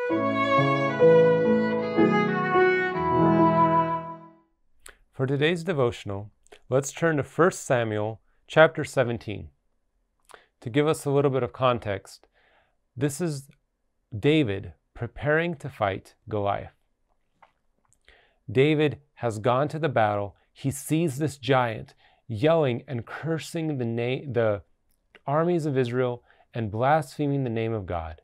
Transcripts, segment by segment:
For today's devotional, let's turn to 1 Samuel chapter 17. To give us a little bit of context, this is David preparing to fight Goliath. David has gone to the battle. He sees this giant yelling and cursing the armies of Israel and blaspheming the name of God.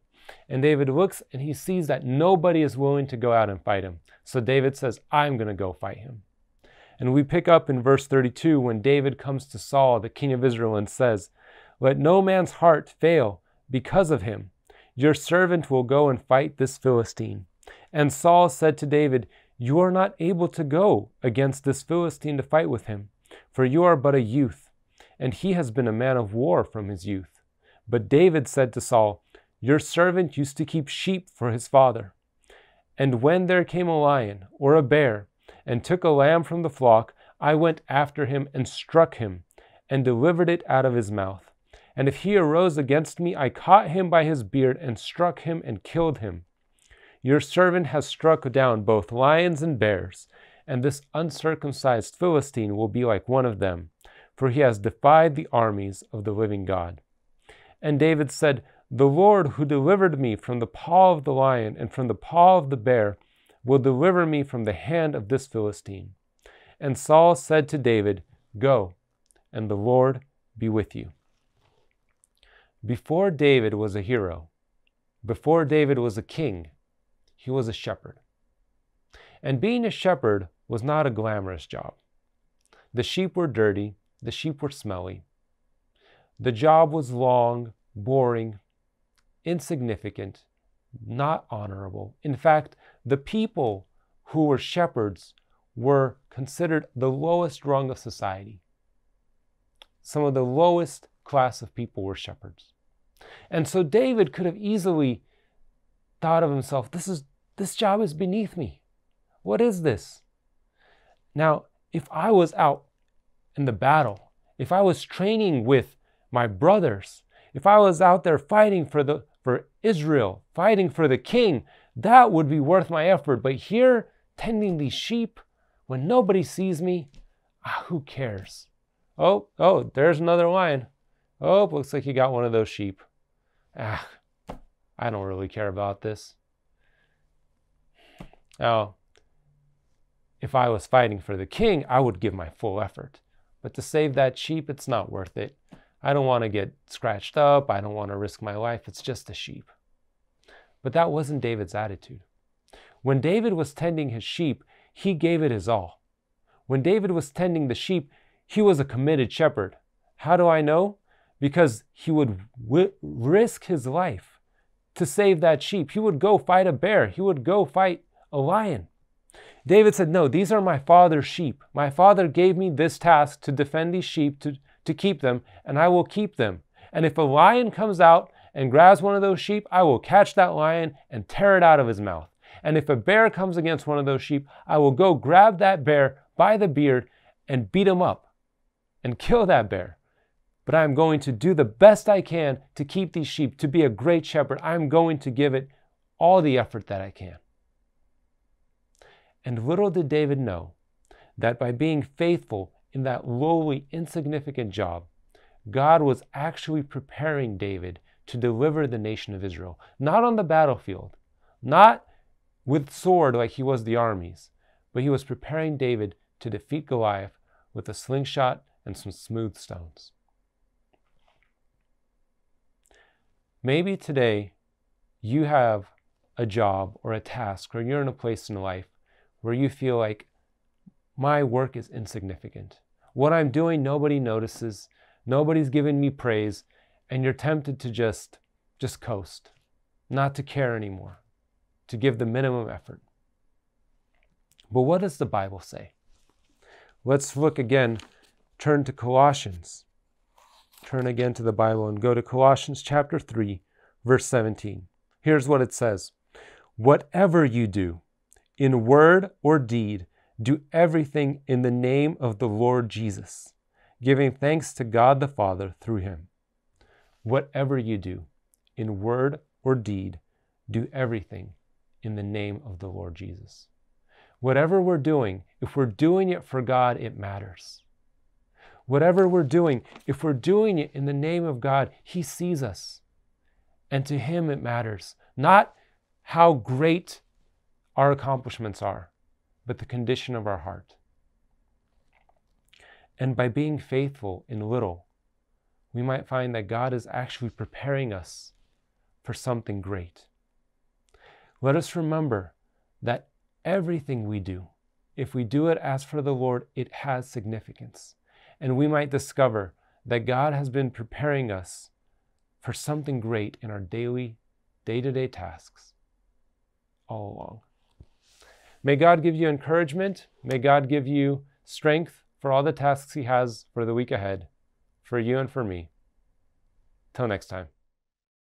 And David looks and he sees that nobody is willing to go out and fight him. So David says, I'm going to go fight him. And we pick up in verse 32 when David comes to Saul, the king of Israel, and says, "Let no man's heart fail because of him. Your servant will go and fight this Philistine." And Saul said to David, "You are not able to go against this Philistine to fight with him, for you are but a youth, and he has been a man of war from his youth." But David said to Saul, "Your servant used to keep sheep for his father. And when there came a lion or a bear, and took a lamb from the flock, I went after him and struck him, and delivered it out of his mouth. And if he arose against me, I caught him by his beard, and struck him, and killed him. Your servant has struck down both lions and bears, and this uncircumcised Philistine will be like one of them, for he has defied the armies of the living God." And David said, "The Lord who delivered me from the paw of the lion and from the paw of the bear will deliver me from the hand of this Philistine." And Saul said to David, "Go, and the Lord be with you." Before David was a hero, before David was a king, he was a shepherd. And being a shepherd was not a glamorous job. The sheep were dirty, the sheep were smelly. The job was long, boring, insignificant, not honorable. In fact, the people who were shepherds were considered the lowest rung of society. Some of the lowest class of people were shepherds. And so David could have easily thought of himself, this job is beneath me. What is this? Now, if I was out in the battle, if I was training with my brothers, if I was out there fighting for Israel, fighting for the king, that would be worth my effort. But here, tending these sheep, when nobody sees me, who cares? Oh, there's another lion. Oh, looks like you got one of those sheep. I don't really care about this. Now, if I was fighting for the king, I would give my full effort. But to save that sheep, it's not worth it. I don't want to get scratched up. I don't want to risk my life. It's just a sheep. But that wasn't David's attitude. When David was tending his sheep, he gave it his all. When David was tending the sheep, he was a committed shepherd. How do I know? Because he would risk his life to save that sheep. He would go fight a bear. He would go fight a lion. David said, "No, these are my father's sheep. My father gave me this task to defend these sheep, to keep them, and I will keep them. And if a lion comes out and grabs one of those sheep, I will catch that lion and tear it out of his mouth. And if a bear comes against one of those sheep, I will go grab that bear by the beard and beat him up and kill that bear. But I'm going to do the best I can to keep these sheep, to be a great shepherd. I'm going to give it all the effort that I can." And little did David know that by being faithful in that lowly, insignificant job, God was actually preparing David to deliver the nation of Israel. Not on the battlefield, not with sword like he was the armies, but he was preparing David to defeat Goliath with a slingshot and some smooth stones. Maybe today you have a job or a task, or you're in a place in life where you feel like my work is insignificant. What I'm doing, nobody notices. Nobody's giving me praise. And you're tempted to just coast, not to care anymore, to give the minimum effort. But what does the Bible say? Let's look again, turn to Colossians. Turn again to the Bible and go to Colossians chapter 3, verse 17. Here's what it says. "Whatever you do, in word or deed, do everything in the name of the Lord Jesus, giving thanks to God the Father through him." Whatever you do, in word or deed, do everything in the name of the Lord Jesus. Whatever we're doing, if we're doing it for God, it matters. Whatever we're doing, if we're doing it in the name of God, He sees us. And to Him it matters. Not how great our accomplishments are, but the condition of our heart. And by being faithful in little, we might find that God is actually preparing us for something great. Let us remember that everything we do, if we do it as for the Lord, it has significance. And we might discover that God has been preparing us for something great in our daily, day-to-day tasks all along. May God give you encouragement. May God give you strength for all the tasks He has for the week ahead, for you and for me. Till next time.